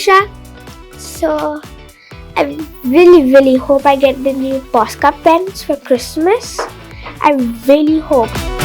contract. So I really hope I get the new Posca pens for Christmas. I really hope.